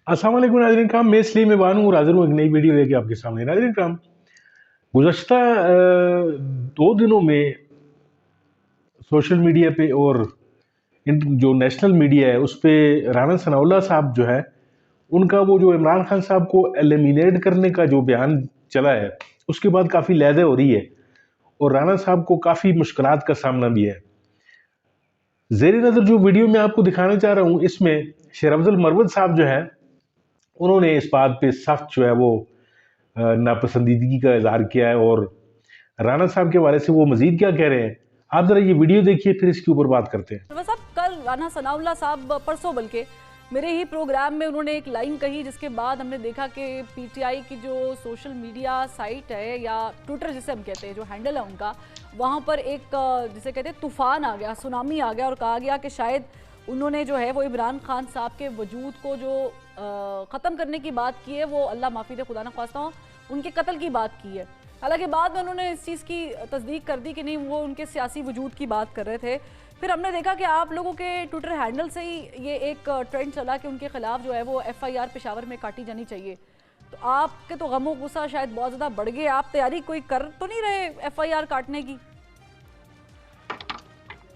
अस्सलाम वालेकुम नाज़रीन कराम, मैं इसलिए मैं बानू और हाज़िर हूँ एक नई वीडियो लेके आपके सामने। नाज़रीन कराम, गुज़श्ता 2 दिनों में सोशल मीडिया पे और जो नेशनल मीडिया है उस पे राना सनाउल्लाह साहब जो है, उनका वो जो इमरान खान साहब को एलिमिनेट करने का जो बयान चला है, उसके बाद काफ़ी लहज़े हो रही है और राना साहब को काफ़ी मुश्किलात का सामना भी है। ज़ेर नज़र जो वीडियो मैं आपको दिखाना चाह रहा हूँ, इसमें शेर अफजल मरवत साहब जो है, उन्होंने इस बात पे सख्त जो है वो नापसंदीदगी का इजहार किया है और राणा साहब के बारे से वो मजीद क्या कह रहे हैं, आप जरा ये वीडियो देखिए, फिर इसके ऊपर बात करते हैं। साहब, कल राना सनाउल्लाह साहब परसों बल्कि मेरे ही प्रोग्राम में उन्होंने एक लाइन कही, जिसके बाद हमने देखा कि पीटीआई की जो सोशल मीडिया साइट है या ट्विटर जिसे हम कहते हैं, जो हैंडल है उनका, वहाँ पर एक जिसे कहते हैं तूफान आ गया, सुनामी आ गया और कहा गया कि शायद उन्होंने जो है वो इमरान खान साहब के वजूद को जो ख़त्म करने की बात की है, वो अल्लाह माफ़ी दे खुदा न ख्वास्ता हो, उनके कत्ल की बात की है। हालांकि बाद में उन्होंने इस चीज़ की तस्दीक कर दी कि नहीं, वो उनके सियासी वजूद की बात कर रहे थे। फिर हमने देखा कि आप लोगों के ट्विटर हैंडल से ही ये एक ट्रेंड चला कि उनके खिलाफ जो है वो एफआईआर पेशावर में काटी जानी चाहिए। तो आपके तो गमो गुस्सा शायद बहुत ज़्यादा बढ़ गए, आप तैयारी कोई कर तो नहीं रहे एफआईआर काटने की?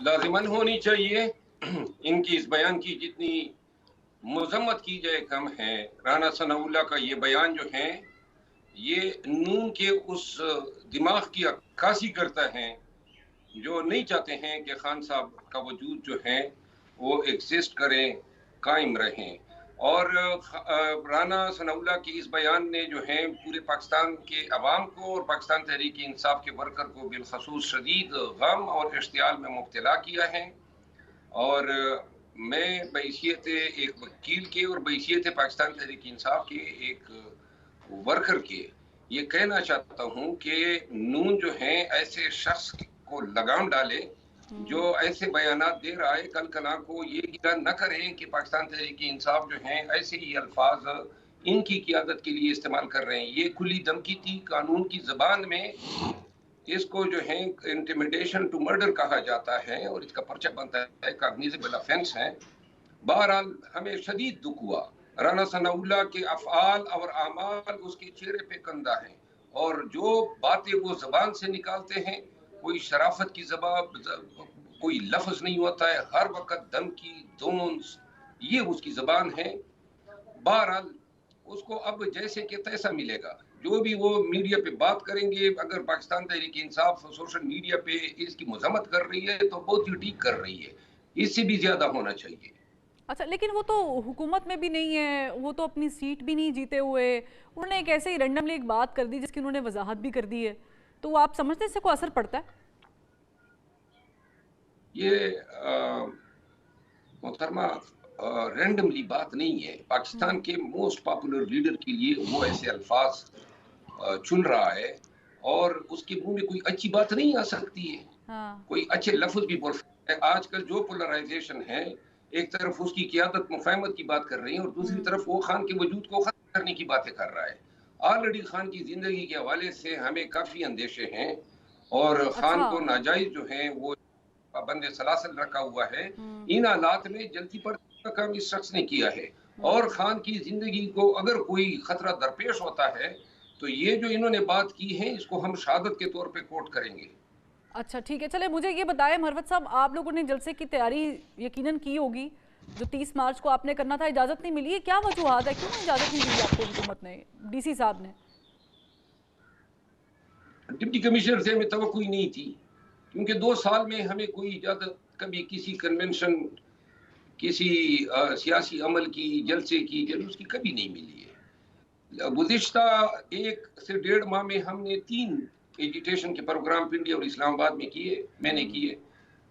लाजिमन होनी चाहिए। इनकी इस बयान की जितनी मजम्मत की जाए कम है। राना सनाउल्लाह का ये बयान जो है, ये नून के उस दिमाग की अक्कासी करता है जो नहीं चाहते हैं कि खान साहब का वजूद जो है वो एग्जिस्ट करें, कायम रहें। और राना सनाउल्लाह की इस बयान ने जो है पूरे पाकिस्तान के अवाम को और पाकिस्तान तहरीक इंसाफ के वर्कर को बिलखसूस शदीद गम और इश्तियाल में मुब्तला किया है। और मैं बहैसियत एक वकील के और बहैसियत पाकिस्तान तहरीक इंसाफ के एक वर्कर के ये कहना चाहता हूँ कि नून जो है ऐसे शख्स को लगाम डाले जो ऐसे बयानात दे रहा है। कल कला को ये गिला न करें कि पाकिस्तान तहरीक इंसाफ जो है ऐसे ही अल्फाज इनकी क़ियादत के लिए इस्तेमाल कर रहे हैं। ये खुली धमकी थी। कानून की ज़बान में इसको जो है इंटिमिडेशन टू मर्डर कहा जाता है और इसका पर्चा बनता है, कॉग्निजेबल ऑफेंस है। बहरहाल हमें शदीद दुख हुआ। राना सनाउल्लाह के अफ़आल और आमाल उसके चेहरे पे कंधा है और जो बातें वो ज़बान से निकालते हैं, कोई शराफत की ज़बान, कोई लफ्ज़ नहीं होता है, हर वक्त धमकी दोंस, ये उसकी ज़बान है। बहरहाल उसको अब जैसे कि तैसा मिलेगा। जो भी वो मीडिया पे बात करेंगे, अगर पाकिस्तान तहरीक इंसाफ सोशल मीडिया पे इसकी मजम्मत कर रही है तो बहुत ही ठीक कर रही है, इससे भी ज्यादा होना चाहिए। अच्छा, लेकिन वो तो हुकूमत में भी नहीं है, वो तो अपनी सीट भी नहीं जीते हुए, उन्होंने एक ऐसे ही रैंडमली एक बात कर दी जिसकी उन्होंने वजाहत भी कर दी है, तो आप समझते हैं इससे कोई असर पड़ता है? ये मोहतरमा रैंडमली बात नहीं है। पाकिस्तान के मोस्ट पॉपुलर लीडर के लिए वो ऐसे अल्फाज चुन रहा है और उसके मुंह में कोई अच्छी बात नहीं आ सकती है। हाँ। कोई अच्छे लफ्ज भी बोल सकता है। आजकल जो पोलराइजेशन है, एक तरफ उसकी क़ियादत मुफाहमत की बात कर रही है और दूसरी तरफ वो खान के वजूद को खत्म करने की बातें कर रहा है। ऑलरेडी खान की जिंदगी के हवाले से हमें काफी अंदेशे हैं और खान अच्छा। को नाजायज जो है वो पाबंद सलासल रखा हुआ है। इन हालात में जल्दी पड़ने का काम इस शख्स ने किया है और खान की जिंदगी को अगर कोई खतरा दरपेश होता है तो ये जो इन्होंने बात की है इसको हम शहादत के तौर पे कोट करेंगे। अच्छा ठीक है, चले मुझे ये बताएं मरवत साहब, आप लोगों ने जलसे की तैयारी यकीनन की होगी, जो 30 मार्च को आपने करना था, इजाज़त नहीं मिली है, क्या वजूहत है, क्यों इजाज़त नहीं दी आपको हुकूमत ने, डीसी साहब ने? डिप्टी कमिश्नर से हमें तवक्को ही नहीं थी, क्योंकि 2 साल में हमें कोई इजाज़त कभी किसी कन्वेंशन, किसी सियासी अमल की, जलसे की, जुलूस की कभी नहीं मिली है। गुज़िश्ता 1 से 1.5 माह में हमने 3 एजिटेशन के प्रोग्राम पिंडी और इस्लामाबाद में किए, मैंने किए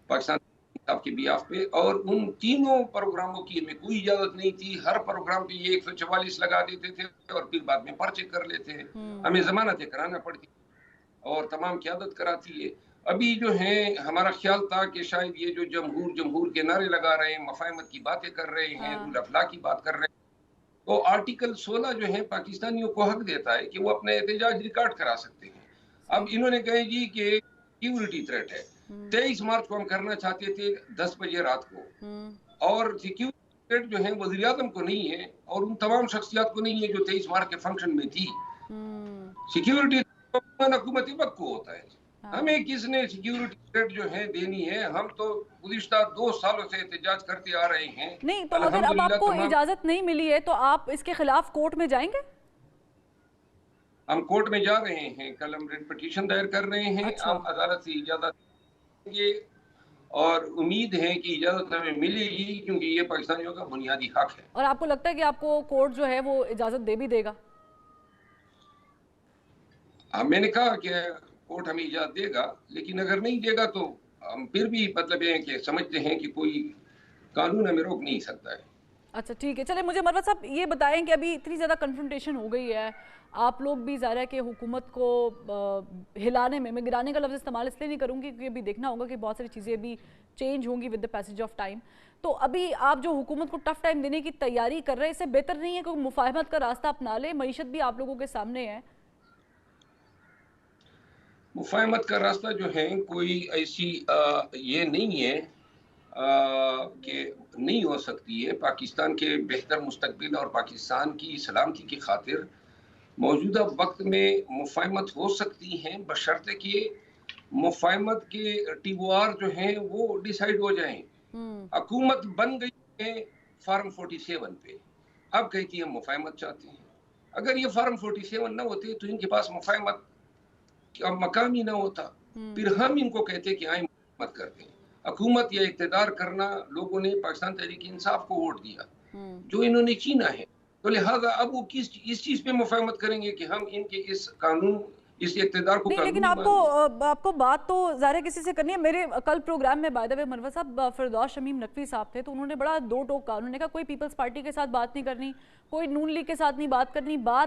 पाकिस्तान के बिहाफ पे, और उन तीनों प्रोग्रामों की हमें कोई इजाज़त नहीं थी। हर प्रोग्राम पे ये 144 लगा देते थे और फिर बाद में पर्चे कर लेते हैं। हमें ज़मानतें कराना पड़ती और तमाम क़यादत कराती है। अभी जो है हमारा ख्याल था कि शायद ये जो जमहूर के नारे लगा रहे हैं, मफाहमत की बातें कर रहे हैं, रूल ऑफ लॉ की बात कर रहे हैं, तो आर्टिकल 16 जो है पाकिस्तानियों को हक देता है कि वो अपने एहतजाज रिकॉर्ड करा सकते हैं। अब इन्होंने कहे जी कि सिक्योरिटी थ्रेट है। 23 मार्च को हम करना चाहते थे 10 बजे रात को और सिक्योरिटी जो है वज़ीर आज़म को नहीं है और उन तमाम शख्सियात को नहीं है जो 23 मार्च के फंक्शन में थी। सिक्योरिटी हुकूमती वक्त को होता है। हमें किसने सिक्योरिटी थ्रेट जो है देनी है? हम तो गुज़िश्ता 2 सालों से एहतजाज करते आ रहे हैं। नहीं तो अगर अब आपको इजाजत नहीं मिली है तो आप इसके खिलाफ कोर्ट में जाएंगे? हम कोर्ट में जा रहे हैं, कल हम रिट पिटीशन दायर कर रहे हैं। अच्छा। हम अदालत से इजाजत लेंगे और उम्मीद है कि इजाजत हमें मिलेगी, क्योंकि ये पाकिस्तानियों का बुनियादी हक है। और आपको लगता है कि आपको कोर्ट जो है वो इजाजत दे भी देगा? मैंने कहा कि कोर्ट हमें इजाजत देगा, लेकिन अगर नहीं देगा तो हम फिर भी मतलब ये है कि समझते हैं कि कोई कानून हमें रोक नहीं सकता है। अच्छा ठीक है, चले मुझे मरवत साहब ये बताएं कि अभी इतनी ज़्यादा कन्फ्रंटेशन हो गई है, आप लोग भी ज़ाहिर है कि हुकूमत को हिलाने में, मैं गिराने का लफ्ज़ इस्तेमाल इसलिए नहीं करूँगी क्योंकि अभी देखना होगा कि बहुत सारी चीज़ें अभी चेंज होंगी with the passage of time. तो अभी आप जो हुकूमत को टफ टाइम देने की तैयारी कर रहे हैं, इससे बेहतर नहीं है कोई मुफाहमत का रास्ता अपना ले? मईशत भी आप लोगों के सामने है। मुफाहमत का रास्ता जो है कोई ऐसी ये नहीं है कि नहीं हो सकती है। पाकिस्तान के बेहतर मुस्तकबिल और पाकिस्तान की सलामती की खातिर मौजूदा वक्त में मुफाहमत हो सकती हैं, बशर्ते कि मुफाहमत के टीओआर जो हैं वो डिसाइड हो जाएं। हुकूमत बन गई है फार्म 47 पे, अब कहती है हम मुफाहमत चाहते हैं। अगर ये फार्म 47 ना होते तो इनके पास मुफाहमत का मकाम ही ना होता, फिर हम इनको कहते कि आए मुफाहमत करते हैं। हुकूमत या इक़्तिदार करना, लोगों ने पाकिस्तान तहरीक इंसाफ को वोट दिया जो इन्होंने चीना है, तो लिहाजा अब वो इस चीज पे मुफाहमत करेंगे कि हम इनके इस कानून, इस इक़्तिदार को नहीं, लेकिन आपको बात तो ज़ाहिर किसी से करनी है। मेरे कल प्रोग्राम में बाय द वे मरवत साहब फिरदौस शमीम नकवी साहब थे, तो उन्होंने बड़ा दो टोक कहा। उन्होंने कहा कोई पीपल्स पार्टी के साथ बात नहीं करनी, कोई नून लीग के साथ नहीं बात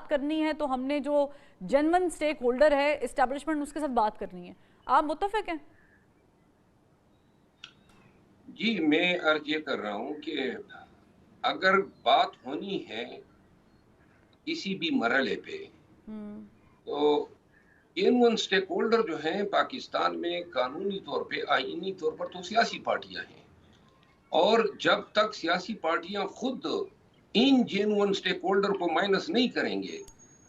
करनी है तो हमने जो जेन्युइन स्टेक होल्डर है एस्टैब्लिशमेंट, उसके साथ बात करनी है। आप मुत्तफिक हैं? जी, मैं अर्ज ये कर रहा हूँ कि अगर बात होनी है किसी भी मरहले पे, तो जेन्युइन स्टेक होल्डर जो हैं पाकिस्तान में कानूनी तौर पे, आईनी तौर पर तो सियासी पार्टियां हैं, और जब तक सियासी पार्टियां खुद इन जेन्युइन स्टेक होल्डर को माइनस नहीं करेंगे,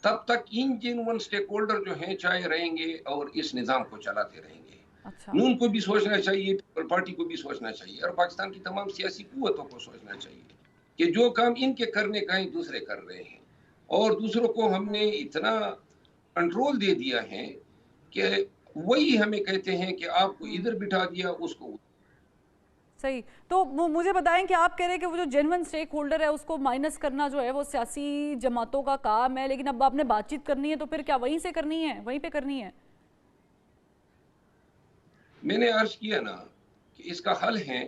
तब तक इन जेन्युइन स्टेक होल्डर जो हैं चाहे रहेंगे और इस निज़ाम को चलाते रहेंगे। अच्छा। नून को भी सोचना चाहिए, पीपल पार्टी को भी सोचना चाहिए, और पाकिस्तान की तमाम सियासी कुव्वतों को सोचना चाहिए कि जो काम इनके करने का ही दूसरे कर रहे हैं, और दूसरों को हमने इतना कंट्रोल दे दिया है कि वही हमें कहते हैं कि आपको इधर बिठा दिया, उसको। सही। तो मुझे बताएं कि आप कह रहे हैं कि वो जो जेन्युइन स्टेक होल्डर है उसको माइनस करना जो है वो सियासी जमातों का काम है, लेकिन अब आपने बातचीत करनी है तो फिर क्या वहीं से करनी है, वहीं पे करनी है? मैंने अर्ज किया ना कि इसका हल है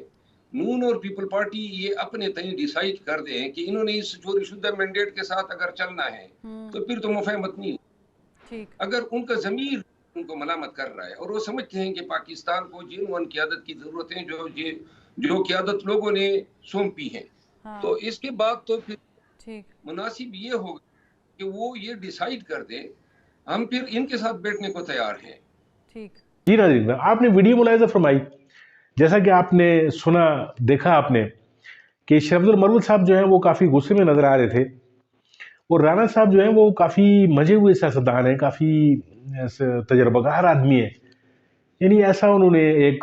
नून और पीपल पार्टी ये अपने तय डिसाइड कर दें कि इन्होंने इस चोरी शुदा मैंडेट के साथ अगर चलना है तो फिर तो मुफाहमत नहीं। ठीक। अगर उनका ज़मीर उनको मलामत कर रहा है और वो समझते हैं कि पाकिस्तान को जेन्युइन क़यादत की ज़रूरत है, जो क़यादत लोगों ने सौंपी है, हाँ। तो इसके बाद तो फिर ठीक, मुनासिब ये होगा कि वो ये डिसाइड कर दे, हम फिर इनके साथ बैठने को तैयार हैं। ठीक। जी नाज़रीन, आपने वीडियो मुलाहिज़ा फरमाई, जैसा कि आपने सुना, देखा आपने कि शरफुल मरवत साहब जो हैं वो काफ़ी गुस्से में नज़र आ रहे थे, और राना साहब जो हैं वो काफ़ी मजे हुए सियासतदान हैं, काफ़ी तजर्बाकार आदमी है। यानी ऐसा उन्होंने एक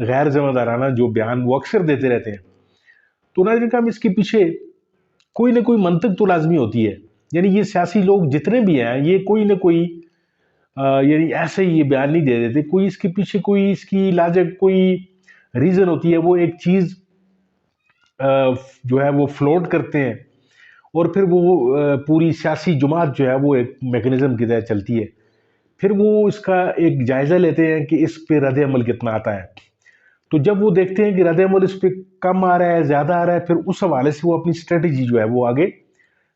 गैर ज़िम्मेदाराना जो बयान वो अक्सर देते रहते हैं। तो नाज़रीन का इसके पीछे कोई ना कोई मंतक तो लाजमी होती है। यानी ये सियासी लोग जितने भी हैं, ये कोई ना कोई यानी ऐसे ही ये बयान नहीं दे देते, कोई इसके पीछे कोई इसकी लाजक कोई रीज़न होती है। वो एक चीज़ जो है वो फ्लोट करते हैं, और फिर वो पूरी सियासी जमात जो है वो एक मैकेनिज़्म की तरह चलती है। फिर वो इसका एक जायज़ा लेते हैं कि इस पे रद्द अमल कितना आता है। तो जब वो देखते हैं कि रद्द अमल इस पे कम आ रहा है, ज़्यादा आ रहा है, फिर उस हवाले से वो अपनी स्ट्रेटजी जो है वो आगे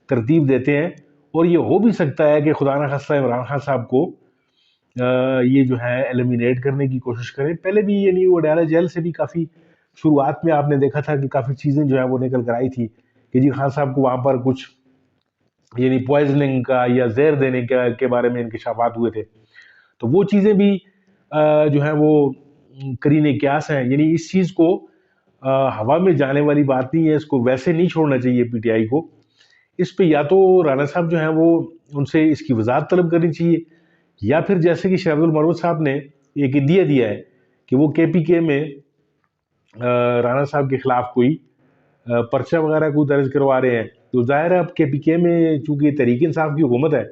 तरतीब देते हैं। और ये हो भी सकता है कि खुदा न खास्ता इमरान खान साहब को ये जो है एलिमिनेट करने की कोशिश करें। पहले भी यानी वो डाला जेल से भी काफ़ी शुरुआत में आपने देखा था कि काफ़ी चीज़ें जो है वो निकल कर आई थी कि जी खान साहब को वहाँ पर कुछ यानी पॉइजनिंग का या जहर देने के बारे में इंकशाफात हुए थे। तो वो चीज़ें भी जो है वो करीने क्यास हैं। यानी इस चीज़ को हवा में जाने वाली बात नहीं है, इसको वैसे नहीं छोड़ना चाहिए पीटीआई को। इस पे या तो राणा साहब जो हैं वो उनसे इसकी वजाहत तलब करनी चाहिए, या फिर जैसे कि शाह अब्दुल मरवत साहब ने एक इंदिया दिया है कि वो केपीके में राणा साहब के खिलाफ कोई पर्चा वगैरह को दर्ज करवा रहे हैं, तो जाहिर है अब केपीके में चूंकि तहरीक इंसाफ की हुकूमत है,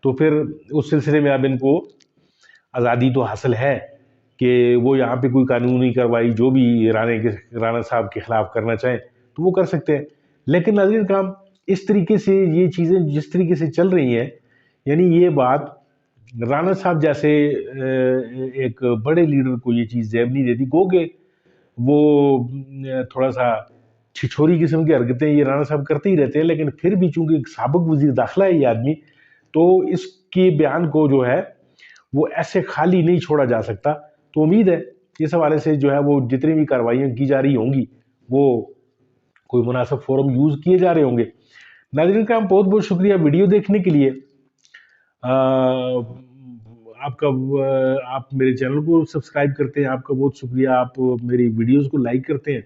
तो फिर उस सिलसिले में अब इनको आज़ादी तो हासिल है कि वो यहाँ पे कोई कानूनी कार्रवाई जो भी राणा साहब के खिलाफ करना चाहें तो वो कर सकते हैं। लेकिन नाज़रीन काम, इस तरीके से ये चीज़ें जिस तरीके से चल रही हैं, यानी ये बात राणा साहब जैसे एक बड़े लीडर को ये चीज़ जेब नहीं देती। गो के वो थोड़ा सा छिछोरी किस्म की हरकतें ये राणा साहब करते ही रहते हैं, लेकिन फिर भी चूंकि एक साबिक वजीर दाखिला है ये आदमी, तो इसके बयान को जो है वो ऐसे खाली नहीं छोड़ा जा सकता। तो उम्मीद है इस हवाले से जो है वो जितनी भी कार्रवाइयाँ की जा रही होंगी वो कोई मुनासिब फोरम यूज़ किए जा रहे होंगे। नाज़रीन का बहुत बहुत शुक्रिया वीडियो देखने के लिए। आप मेरे चैनल को सब्सक्राइब करते हैं, आपका बहुत शुक्रिया। आप मेरी वीडियोस को लाइक करते हैं।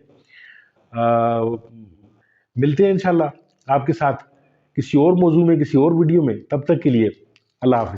मिलते हैं इंशाल्लाह आपके साथ किसी और मौजू में, किसी और वीडियो में। तब तक के लिए अल्लाह हाफ़िज़।